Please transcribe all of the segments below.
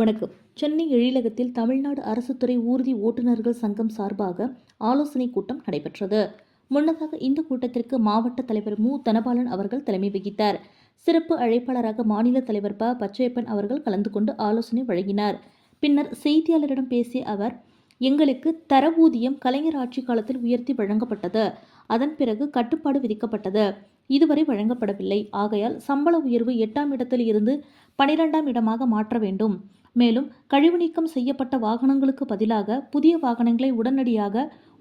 வணக்கம். சென்னை எழிலகத்தில் தமிழ்நாடு அரசுத்துறை ஊர்தி ஓட்டுநர்கள் சங்கம் சார்பாக ஆலோசனைக் கூட்டம் நடைபெற்றது. முன்னதாக இந்த கூட்டத்திற்கு மாவட்ட தலைவர் மு. தனபாலன் அவர்கள் தலைமை வகித்தார். சிறப்பு அழைப்பாளராக மாநில தலைவர் ப. பச்சையப்பன் அவர்கள் கலந்து கொண்டு ஆலோசனை வழங்கினார். பின்னர் செய்தியாளரிடம் பேசிய அவர், எங்களுக்கு தர ஊதியம் கலைஞர் ஆட்சி காலத்தில் உயர்த்தி வழங்கப்பட்டது. அதன் பிறகு கட்டுப்பாடு விதிக்கப்பட்டது. இதுவரை வழங்கப்படவில்லை. ஆகையால் சம்பள உயர்வு 8ஆம் இடத்தில் இருந்து 12ஆம் இடமாக மாற்ற வேண்டும். மேலும் கழிவு நீக்கம் செய்யப்பட்ட வாகனங்களுக்கு பதிலாக புதிய வாகனங்களை உடனடியாக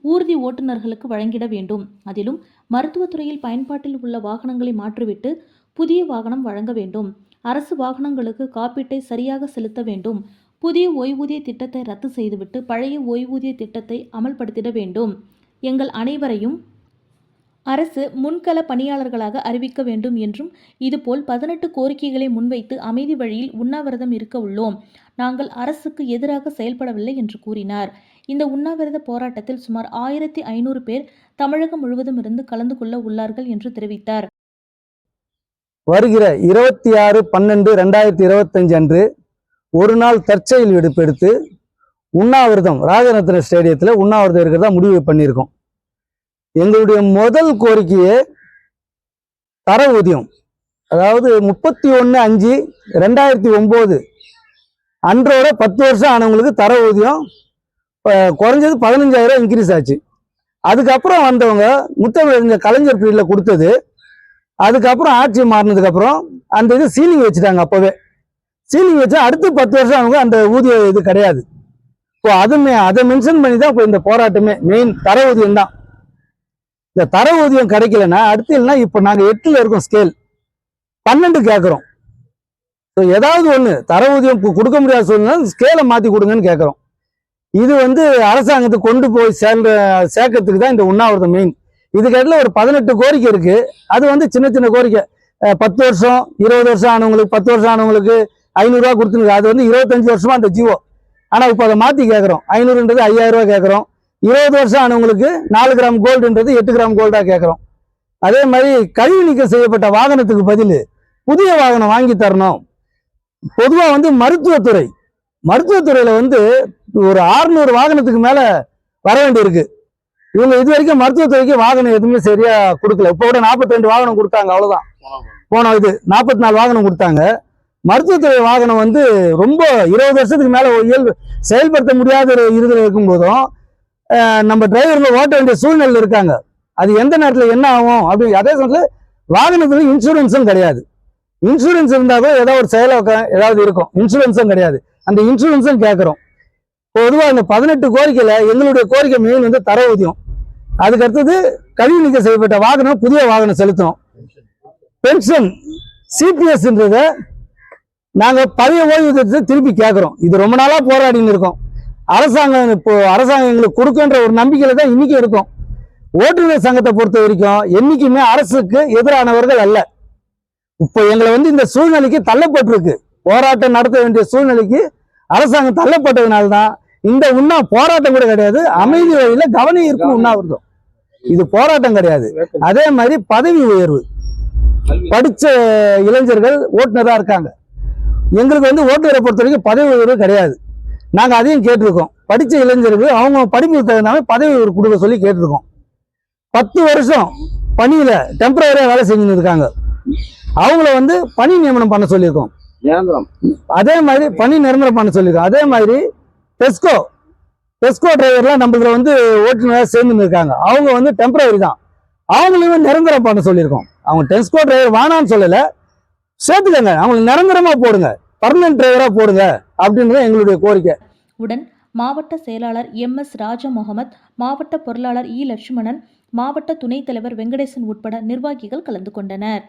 ஊர்தி ஓட்டுநர்களுக்கு வழங்கிட வேண்டும். அதிலும் மருத்துவத்துறையில் பயன்பாட்டில் உள்ள வாகனங்களை மாற்றிவிட்டு புதிய வாகனம் வழங்க வேண்டும். அரசு வாகனங்களுக்கு காப்பீட்டை சரியாக செலுத்த வேண்டும். புதிய ஓய்வூதிய திட்டத்தை ரத்து செய்துவிட்டு பழைய ஓய்வூதிய திட்டத்தை அமல்படுத்திட வேண்டும். எங்கள் அனைவரையும் அரசு முன்கள பணியாளர்களாக அறிவிக்க வேண்டும் என்றும், இதுபோல் 18 கோரிக்கைகளை முன்வைத்து அமைதி வழியில் உண்ணாவிரதம் இருக்க உள்ளோம். நாங்கள் அரசுக்கு எதிராக செயல்படவில்லை என்று கூறினார். இந்த உண்ணாவிரத போராட்டத்தில் சுமார் 1500 பேர் தமிழகம் முழுவதும் இருந்து கலந்து கொள்ள உள்ளார்கள் என்று தெரிவித்தார். வருகிற 26/12/2025 அன்று ஒரு நாள் தற்செயல் விடுப்பெடுத்து உண்ணாவிரதம் ராஜரத்ன ஸ்டேடியத்தில் உண்ணாவிரதம் இருக்கிறதா முடிவு பண்ணியிருக்கோம். எங்களுடைய முதல் கோரிக்கையே தர ஊதியம், அதாவது 31/5/2009 அன்றோட 10 வருஷம் ஆனவங்களுக்கு தர ஊதியம் குறைஞ்சது 15,000 இன்க்ரீஸ் ஆச்சு. அதுக்கப்புறம் வந்தவங்க முத்தமிழ் கலைஞர் பீரியட்ல கொடுத்தது. அதுக்கப்புறம் ஆட்சி மாறினதுக்கு அப்புறம் அந்த இது சீலிங் வச்சுட்டாங்க. அப்பவே சீலிங் வச்சா அடுத்து 10 வருஷம் ஆனவங்க அந்த ஊதிய இது கிடையாது. இப்போ அதை மென்ஷன் பண்ணி தான் இப்போ இந்த போராட்டமே மெயின் தர ஊதியம் தான். இந்த தர ஊதியம் கிடைக்கலன்னா அடுத்து இல்லைன்னா இப்போ நாங்கள் 8ல் இருக்கோம், ஸ்கேல் 12 கேட்குறோம். ஏதாவது ஒன்று தர ஊதியம் கொடுக்க முடியாத சூழ்நிலை ஸ்கேலை மாற்றி கொடுங்கன்னு கேட்குறோம். இது அரசாங்கத்துக்கு கொண்டு போய் சேர்க்கறதுக்கு தான் இந்த உண்ணாவிரதம் மெயின். இதுக்கிட்ட ஒரு 18 கோரிக்கை இருக்கு. அது சின்ன சின்ன கோரிக்கை. 10 வருஷம் 20 வருஷம் ஆனவங்களுக்கு 10 வருஷம் ஆனவங்களுக்கு 500 ரூபா கொடுத்துருக்கு. அது 25 வருஷமா அந்த ஜீவோ. ஆனால் இப்போ அதை மாற்றி கேட்குறோம். 500ன்றது 5000 ரூபா கேட்குறோம். 20 வருஷம் ஆனவங்களுக்கு 4 கிராம் கோல்டுன்றது 8 கிராம் கோல்டா கேட்குறோம். அதே மாதிரி கழிவு நீக்கம் செய்யப்பட்ட வாகனத்துக்கு பதில் புதிய வாகனம் வாங்கி தரணும். பொதுவாக மருத்துவத்துறையில ஒரு 600 வாகனத்துக்கு மேல வர வேண்டியிருக்கு. இவங்க இது வரைக்கும் மருத்துவத்துறைக்கு வாகனம் எதுவுமே சரியா கொடுக்கல. இப்போ கூட 42 வாகனம் கொடுத்தாங்க, அவ்வளவுதான். போன இது 44 வாகனம் கொடுத்தாங்க. மருத்துவத்துறை வாகனம் ரொம்ப 20 வருஷத்துக்கு மேல செயல்படுத்த முடியாத ஒரு இதுல இருக்கும் போதும் நம்ம டிரைவர்ல ஓட்ட வேண்டிய சூழ்நிலை இருக்காங்க. அது எந்த நேரத்தில் என்ன ஆகும் அப்படி. அதே சமயத்தில் வாகனத்துல இன்சூரன்ஸும் கிடையாது. இன்சூரன்ஸ் இருந்தாலும் ஏதாவது ஒரு ஏதாவது இருக்கும், இன்சூரன்ஸும் கிடையாது. அந்த இன்சூரன்ஸும் கேட்கிறோம். பொதுவாக இந்த 18 கோரிக்கையில எங்களுடைய கோரிக்கை மெயின் தர ஊதியம். அதுக்கு அடுத்தது கழிவு நீக்கம் செய்யப்பட்ட வாகனம் புதிய வாகனம் செலுத்தணும். பென்ஷன் சிபிஎஸ்ன்றத நாங்க பழைய ஓய்வூதியத்தை திருப்பி கேட்கிறோம். இது ரொம்ப நாளா போராடின்னு இருக்கோம். அரசாங்கம் எங்களுக்கு கொடுக்கின்ற ஒரு நம்பிக்கையில தான் இன்னைக்கு இருக்கும். ஓட்டுநர் சங்கத்தை பொறுத்த வரைக்கும் என்னைக்குமே அரசுக்கு எதிரானவர்கள் அல்ல. இப்போ எங்களை இந்த சூழ்நிலைக்கு தள்ளப்பட்டிருக்கு. போராட்டம் நடத்த வேண்டிய சூழ்நிலைக்கு அரசாங்கம் தள்ளப்பட்டதுனால்தான் இந்த போராட்டம் கூட கிடையாது, அமைதி வழியில கவன ஈர்ப்பு உண்ணாவிரதம். இது போராட்டம் கிடையாது. அதே மாதிரி பதவி உயர்வு, படிச்ச இளைஞர்கள் ஓட்டுநரா இருக்காங்க. எங்களுக்கு ஓட்டுநரை பொறுத்த வரைக்கும் பதவி உயர்வு கிடையாது. நாங்க அதையும் கேட்டிருக்கோம். படிச்ச இளைஞர்கள் அவங்க படிப்புக்கு தகுந்த பதவி உயர்வு கொடுக்க சொல்லி கேட்டிருக்கோம். 10 வருஷம் பணியில டெம்பரரியா வேலை செஞ்சுன்னு இருக்காங்க. அவங்கள பணி நியமனம் பண்ண சொல்லியிருக்கோம். அதே மாதிரி பணி நிரந்தரம் பண்ண சொல்லியிருக்கோம். அதே மாதிரி டெஸ்கோ டிரைவர்லாம் நம்மள ஓட்டுநராக சேர்ந்துன்னு இருக்காங்க. அவங்க டெம்பரரி தான். அவங்களையும் நிரந்தரம் பண்ண சொல்லியிருக்கோம். அவங்க டெஸ்கோ டிரைவர் வேணான்னு சொல்லல, சேர்த்துக்கங்க, அவங்களுக்கு நிரந்தரமா போடுங்க, பர்மனன்ட் டிரைவரா போடுங்க அப்படின்றது எங்களுடைய கோரிக்கை. உடன் மாவட்ட செயலாளர் MS ராஜா முகமது, மாவட்ட பொருளாளர் இ. லட்சுமணன், மாவட்ட துணைத் தலைவர் வெங்கடேசன் உட்பட நிர்வாகிகள் கலந்து கொண்டனர்.